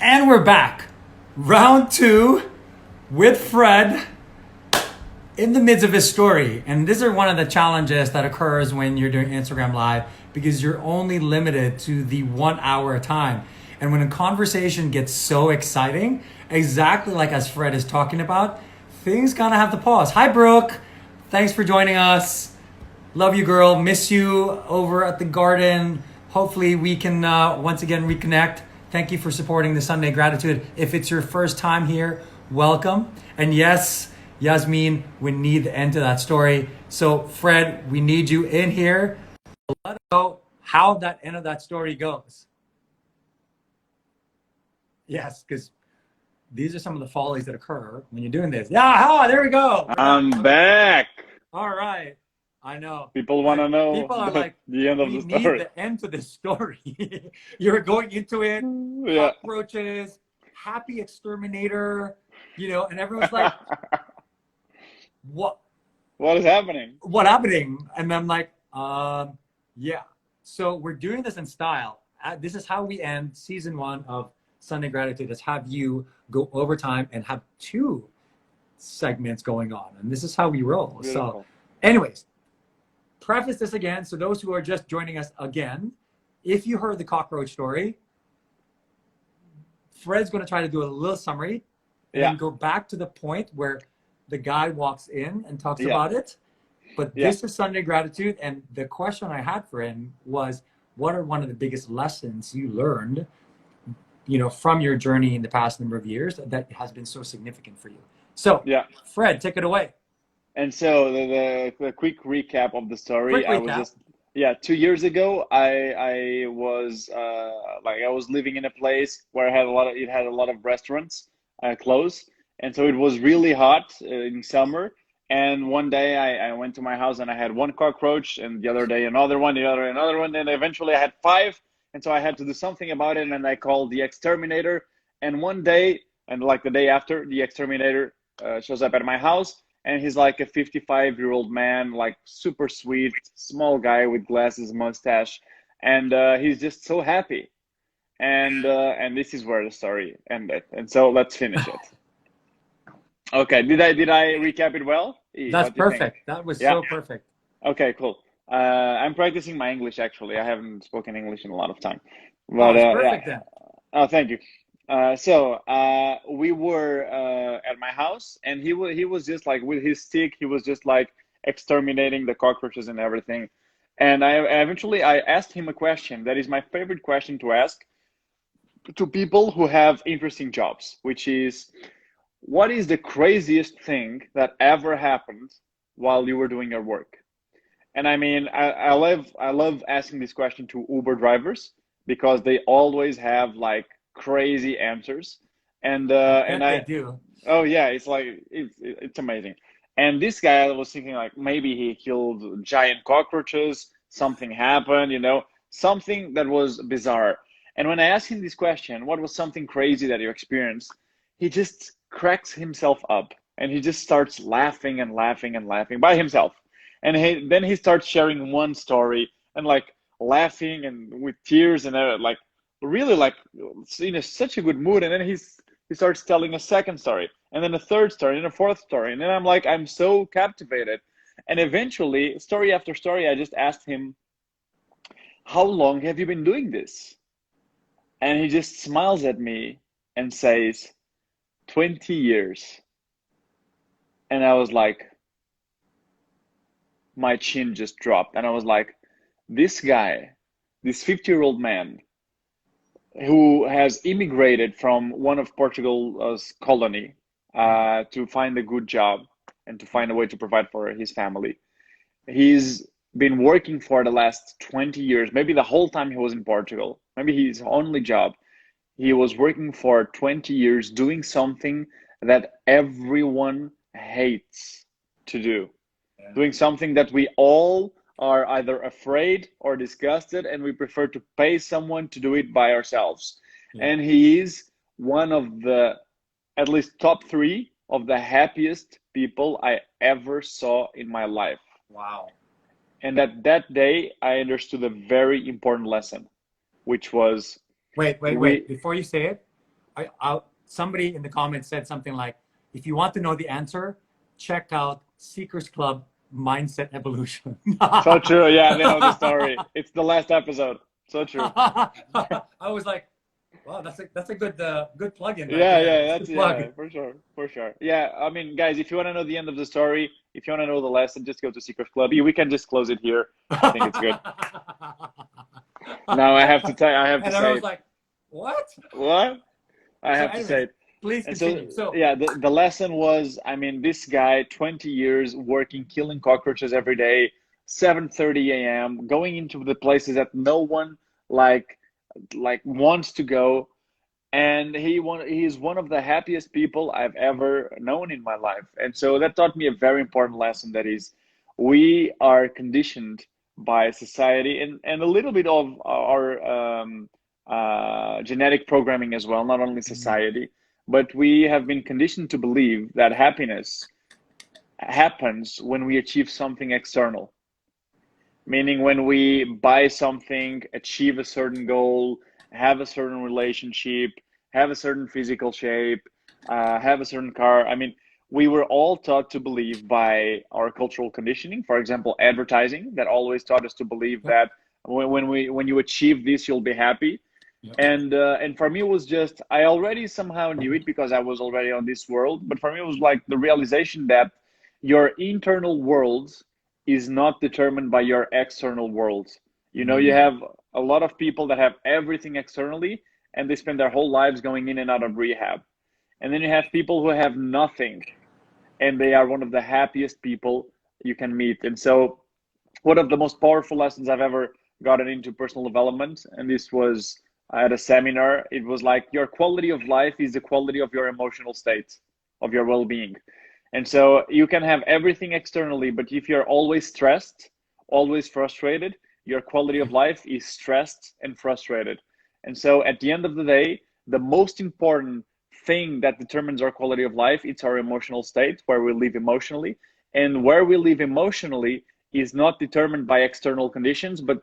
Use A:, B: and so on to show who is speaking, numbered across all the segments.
A: And we're back. Round two with Fred in the midst of his story. And these are one of the challenges that occurs when you're doing Instagram Live because you're only limited to the 1 hour time. And when a conversation gets so exciting, exactly like as Fred is talking about, things kind of have to pause. Hi, Brooke. Thanks for joining us. Love you, girl. Miss you over at the garden. Hopefully we can once again reconnect. Thank you for supporting the Sunday Gratitude. If it's your first time here, welcome. And yes, Yasmin, we need the end to that story. So Fred, we need you in here. Let us know how that end of that story goes. Yes, because these are some of the follies that occur when you're doing this. Yeah, there we go.
B: I'm back.
A: All right. I know.
B: People want to know
A: People are like,
B: the end of
A: we
B: the
A: need
B: story.
A: the end to this story. You're going into it,
B: Yeah.
A: cockroaches, happy exterminator, and everyone's like, what
B: is happening?
A: What happening? And I'm like, yeah. So we're doing this in style. This is how we end season 1 of Sunday Gratitude, is have you go overtime and have 2 segments going on. And this is how we roll.
B: Beautiful.
A: So anyways, preface this again. So those who are just joining us again, if you heard the cockroach story, Fred's going to try to do a little summary and then go back to the point where the guy walks in and talks about it. But this is Sunday Gratitude. And the question I had for him was, what are one of the biggest lessons you learned, from your journey in the past number of years that has been so significant for you? So Fred, take it away.
B: And so the quick recap of the story. I was 2 years ago, I was I was living in a place where it had a lot of restaurants close, and so it was really hot in summer. And one day I went to my house and I had 1 cockroach, and the other day another one, and eventually I had 5. And so I had to do something about it, and I called the exterminator. And one day, and like the day after, the exterminator shows up at my house. And he's like a 55-year-old man, like super sweet, small guy with glasses, mustache, and he's just so happy. And this is where the story ended. And so let's finish it. Okay, did I recap it well?
A: That's perfect. That was so perfect.
B: Okay, cool. I'm practicing my English actually. I haven't spoken English in a lot of time. But
A: it's perfect then.
B: Oh, thank you. So we were at my house, and he was just like with his stick. He was just like exterminating the cockroaches and everything. And I eventually asked him a question that is my favorite question to ask to people who have interesting jobs, which is, what is the craziest thing that ever happened while you were doing your work? And I mean, I love asking this question to Uber drivers because they always have like crazy answers, and I
A: do.
B: Oh yeah, it's like it's amazing. And this guy, I was thinking like maybe he killed giant cockroaches, something happened, something that was bizarre. And when I asked him this question, what was something crazy that you experienced, he just cracks himself up and he just starts laughing and laughing and laughing by himself. And then he starts sharing one story and like laughing and with tears and like really like in such a good mood. And then he starts telling a second story, and then a third story, and a fourth story. And then I'm so captivated. And eventually, story after story, I just asked him, how long have you been doing this? And he just smiles at me and says, 20 years. And I was like, my chin just dropped. And I was like, this guy, this 50-year-old man who has immigrated from one of Portugal's colony to find a good job and to find a way to provide for his family. He's been working for the last 20 years, maybe the whole time he was in Portugal, maybe his only job. He was working for 20 years doing something that everyone hates to do. Doing something that we all are either afraid or disgusted, and we prefer to pay someone to do it by ourselves. And he is one of the, at least top 3 of the happiest people I ever saw in my life.
A: Wow.
B: And that day, I understood a very important lesson, which was...
A: Wait. Before you say it, somebody in the comments said something like, if you want to know the answer, check out Seekers Club Mindset Evolution.
B: So true. Yeah, they know the story. It's the last episode. So true.
A: I was like, wow, that's a good plug-in right
B: Yeah,
A: there.
B: yeah,
A: That's a
B: that's
A: good plug.
B: yeah, for sure, for sure. Yeah, I mean, guys, if you want to know the end of the story, if you want to know the lesson, just go to Secret Club. We can just close it here. I think it's good. Now I have to tell, I have to
A: And
B: say
A: everyone's
B: it.
A: like, what?
B: What? I
A: So
B: have to say
A: anyways,
B: it.
A: please
B: And so,
A: continue. So
B: yeah, the lesson was, I mean, this guy, 20 years working, killing cockroaches every day, 7:30 a.m., going into the places that no one like wants to go, and he's one of the happiest people I've ever known in my life. And so that taught me a very important lesson, that is, we are conditioned by society and a little bit of our genetic programming as well, not only society, but we have been conditioned to believe that happiness happens when we achieve something external, meaning when we buy something, achieve a certain goal, have a certain relationship, have a certain physical shape, have a certain car. I mean, we were all taught to believe by our cultural conditioning, for example, advertising, that always taught us to believe
A: yep,
B: that when you achieve this, you'll be happy.
A: yep.
B: And for me, it was just, I already somehow knew it because I was already on this world. But for me, it was like the realization that your internal world is not determined by your external world. You know, you
A: Mm,
B: have a lot of people that have everything externally, and they spend their whole lives going in and out of rehab. And then you have people who have nothing, and they are one of the happiest people you can meet. And so one of the most powerful lessons I've ever gotten into personal development, and this was at a seminar. It was like, your quality of life is the quality of your emotional state, of your well-being. And so you can have everything externally, but if you're always stressed, always frustrated, your quality of life is stressed and frustrated. And so at the end of the day, the most important thing that determines our quality of life, it's our emotional state, where we live emotionally. And where we live emotionally is not determined by external conditions, but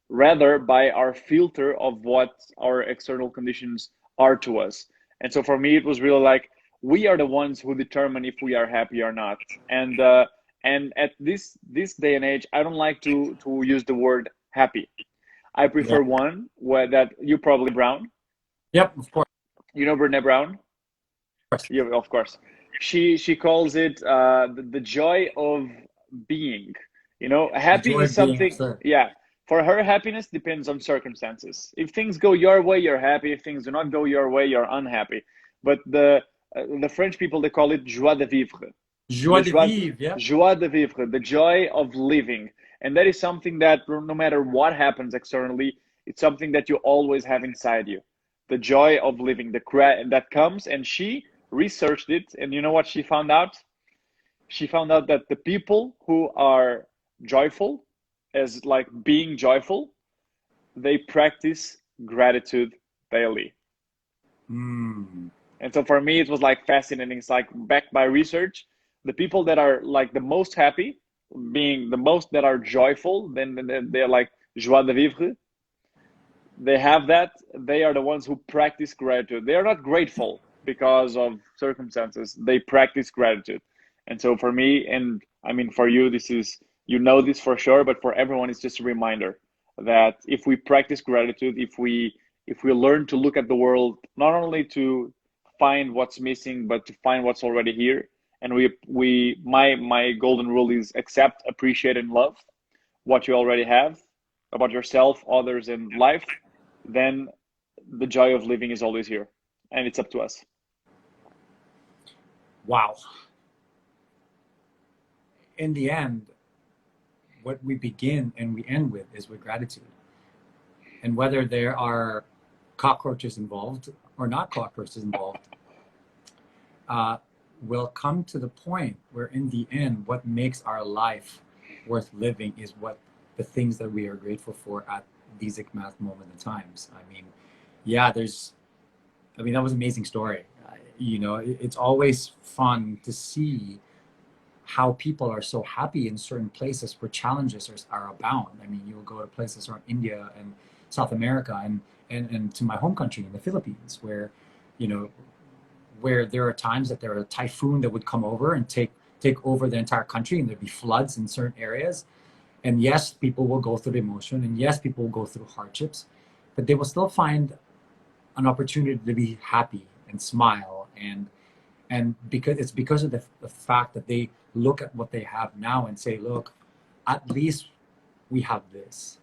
B: rather by our filter of what our external conditions are to us. And so for me, it was really like, we are the ones who determine if we are happy or not. And at this day and age, I don't like to use the word happy. I
A: yeah.
B: prefer one where that you probably Brown.
A: Yep. Of course.
B: You know Brene Brown? Yeah, of course. She calls it the joy of being. You know,
A: The
B: happy
A: joy
B: is
A: of being
B: something.
A: absurd.
B: Yeah, for her, happiness depends on circumstances. If things go your way, you're happy. If things do not go your way, you're unhappy. But the French people, they call it joie de vivre.
A: Joie
B: Le
A: de
B: joie,
A: vivre. Yep.
B: joie de vivre, the joy of living. And that is something that no matter what happens externally, it's something that you always have inside you. The joy of living, that comes. And she researched it, and you know what she found out? She found out that the people who are joyful, as like being joyful, they practice gratitude daily.
A: Mm,
B: And so for me, it was like fascinating. It's like backed by research. The people that are like the most happy, being the most that are joyful, then they're like joie de vivre. They have that. They are the ones who practice gratitude. They are not grateful because of circumstances. They practice gratitude. And so for me, and I mean for you, this is, you know this for sure, but for everyone, it's just a reminder that if we practice gratitude, if we learn to look at the world not only to find what's missing, but to find what's already here, and we my golden rule is accept, appreciate, and love what you already have about yourself, others, and life, then the joy of living is always here, and it's up to us.
A: wow. In the end, what we begin and we end with is with gratitude. And whether there are cockroaches involved or not cockroaches involved, uh, will come to the point where, in the end, what makes our life worth living is what the things that we are grateful for at these exact moment in times. I mean, yeah, I mean, that was an amazing story. It's always fun to see how people are so happy in certain places where challenges are abound. I mean, you'll go to places around India and South America and to my home country in the Philippines, where you know, where there are times that there are a typhoon that would come over and take over the entire country, and there'd be floods in certain areas. And yes, people will go through emotion, and yes, people will go through hardships, but they will still find an opportunity to be happy and smile, and because it's because of the fact that they look at what they have now and say, look, at least we have this,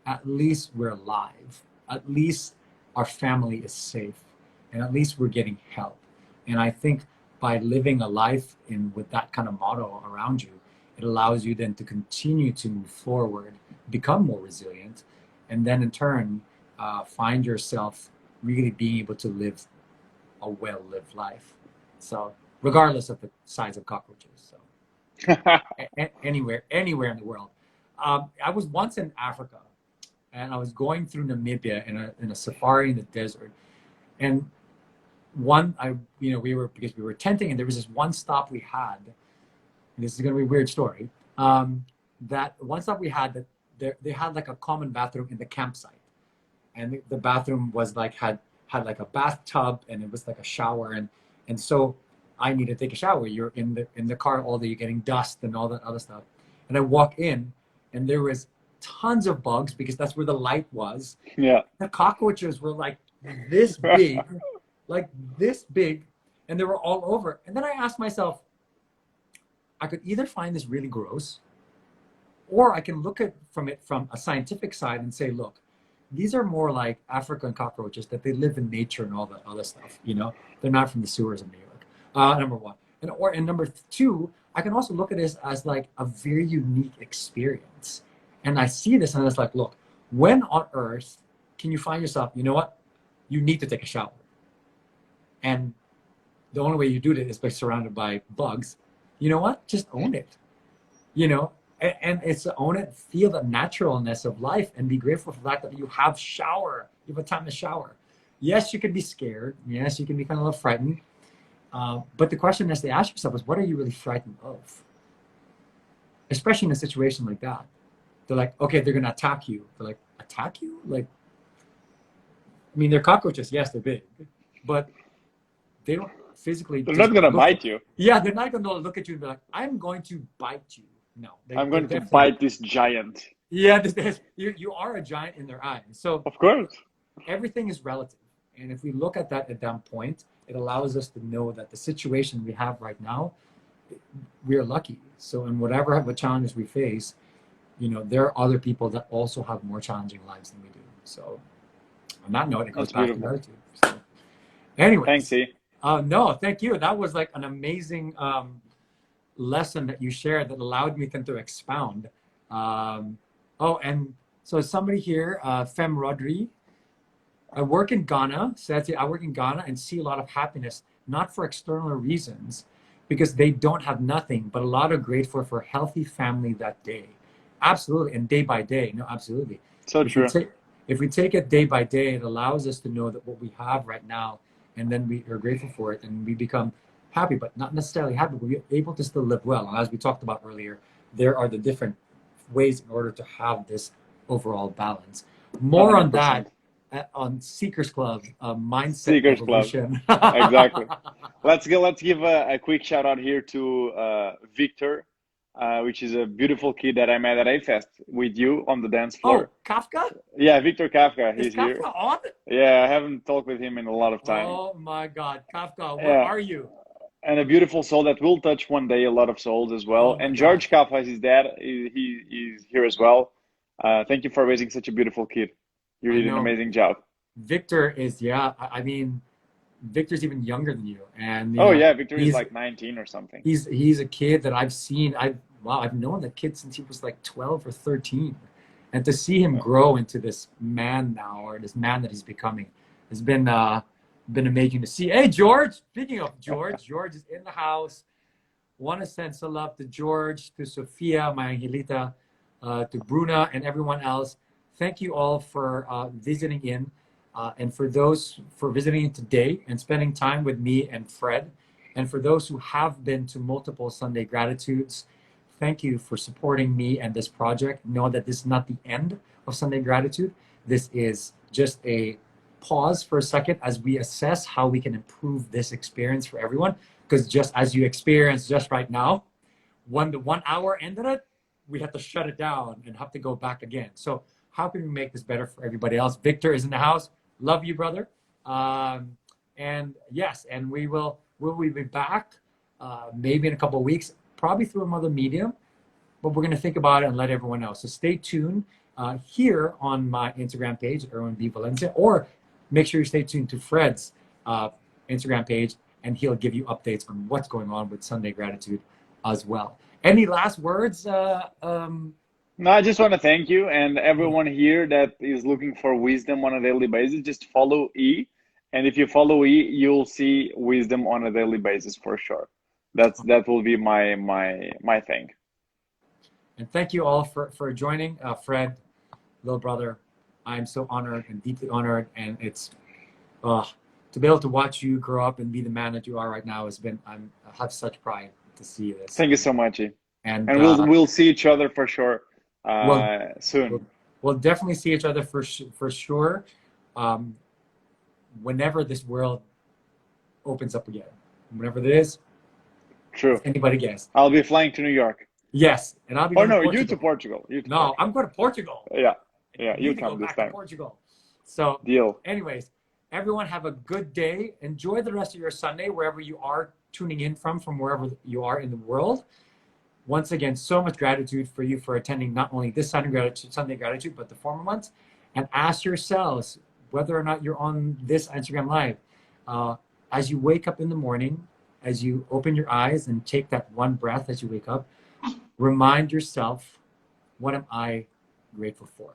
A: at least we're alive, at least our family is safe, and at least we're getting help. And I think by living a life in with that kind of motto around you, it allows you then to continue to move forward, become more resilient, and then in turn find yourself really being able to live a well-lived life. So regardless of the size of cockroaches. So anywhere in the world. I was once in Africa, and I was going through Namibia in a safari in the desert, and because we were tenting, and there was this one stop we had. And this is going to be a weird story. That one stop we had, that they had like a common bathroom in the campsite, and the bathroom was like had like a bathtub, and it was like a shower, and so I needed to take a shower. You're in the car all day, you're getting dust and all that other stuff, and I walk in, and there was tons of bugs because that's where the light was.
B: Yeah.
A: The cockroaches were like this big, like this big, and they were all over. And then I asked myself, I could either find this really gross, or I can look at it from a scientific side and say, look, these are more like African cockroaches, that they live in nature and all that other stuff. They're not from the sewers of New York. Number one, and number two, I can also look at this as like a very unique experience. And I see this, and it's like, look, when on earth can you find yourself? You know what? You need to take a shower, and the only way you do it is by surrounded by bugs. You know what? Just own it. And it's to own it, feel the naturalness of life, and be grateful for the fact that you have a time to shower. Yes, you can be scared. Yes, you can be kind of a little frightened. But the question is to ask yourself is, what are you really frightened of? Especially in a situation like that. They're like, okay, they're going to attack you. They're like, attack you? Like, I mean, they're cockroaches. Yes, they're big, but they don't physically.
B: They're not going to bite you.
A: Yeah, they're not going to look at you and be like, I'm going to bite you. No,
B: I'm going to bite this giant.
A: Yeah, you are a giant in their eyes. So
B: of course, everything
A: is relative. And if we look at that point, it allows us to know that the situation we have right now, we are lucky. So in whatever challenges we face, there are other people that also have more challenging lives than we do. So on that note, it goes back to gratitude. So, anyway,
B: thanks, E.
A: No, thank you. That was like an amazing lesson that you shared that allowed me then to expound. And so somebody here, Fem Rodri, I work in Ghana and see a lot of happiness, not for external reasons, because they don't have nothing, but a lot of grateful for healthy family that day. Absolutely. And day by day. No, absolutely.
B: So true.
A: If we take it day by day, it allows us to know that what we have right now, and then we are grateful for it, and we become happy, but not necessarily happy, but we're able to still live well. And as we talked about earlier, there are the different ways in order to have this overall balance. More 100%. On that on Seekers Club, mindset
B: Seekers
A: evolution.
B: Club. Exactly. Let's give a quick shout out here to Victor, which is a beautiful kid that I met at A-Fest with you on the dance floor.
A: Oh, Kafka?
B: Yeah, Victor Kafka. He's
A: Kafka
B: here.
A: On?
B: Yeah, I haven't talked with him in a lot of time.
A: Oh my God, Kafka, where are you?
B: And a beautiful soul that will touch one day a lot of souls as well. And George Kafka, his dad, he's here as well. Thank you for raising such a beautiful kid. You did an amazing job.
A: Victor is, I mean, Victor's even younger than you. And
B: Victor is like 19 or something.
A: He's a kid that I've seen. I've known the kid since he was like 12 or 13. And to see him grow into this man now, or this man that he's becoming, has been amazing to see. Hey, George. Speaking of George, George is in the house. Want to send some love to George, to Sophia, my Angelita, to Bruna, and everyone else. Thank you all for visiting in, and for those for visiting today and spending time with me and Fred, and for those who have been to multiple Sunday Gratitudes. Thank you for supporting me and this project. Know that this is not the end of Sunday Gratitude. This is just a pause for a second as we assess how we can improve this experience for everyone. Because just as you experienced just right now, when the 1 hour ended it, we had to shut it down and have to go back again. So how can we make this better for everybody else? Victor is in the house. Love you, brother. And yes, and will we be back maybe in a couple of weeks, probably through another medium, but we're going to think about it and let everyone know. So stay tuned here on my Instagram page, Erwin B. Valencia, or make sure you stay tuned to Fred's Instagram page, and he'll give you updates on what's going on with Sunday Gratitude as well. Any last words?
B: No, I just want to thank you and everyone here that is looking for wisdom on a daily basis. Just follow E, and if you follow E, you'll see wisdom on a daily basis for sure. That will be my thing.
A: And thank you all for joining. Fred, little brother, I'm so honored and deeply honored. And it's to be able to watch you grow up and be the man that you are right now has been, I have such pride to see this.
B: Thank you so much, E.
A: And
B: we'll see each other for sure soon.
A: We'll definitely see each other for sure. Whenever this world opens up again, whenever it is.
B: True.
A: Anybody guess?
B: I'll be flying to New York.
A: Yes, and I'll be.
B: Oh no, you to Portugal.
A: No, I'm going to Portugal.
B: Yeah, you come this time.
A: To Portugal. So,
B: deal.
A: Anyways, everyone have a good day. Enjoy the rest of your Sunday wherever you are tuning in from wherever you are in the world. Once again, so much gratitude for you for attending not only this Sunday gratitude, but the former ones. And ask yourselves whether or not you're on this Instagram Live. As you wake up in the morning, as you open your eyes and take that one breath as you wake up, remind yourself, what am I grateful for?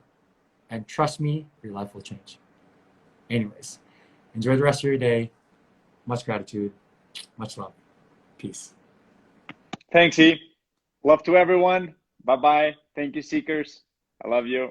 A: And trust me, your life will change. Anyways, enjoy the rest of your day. Much gratitude. Much love. Peace.
B: Thanks, E. Love to everyone. Bye-bye. Thank you, Seekers. I love you.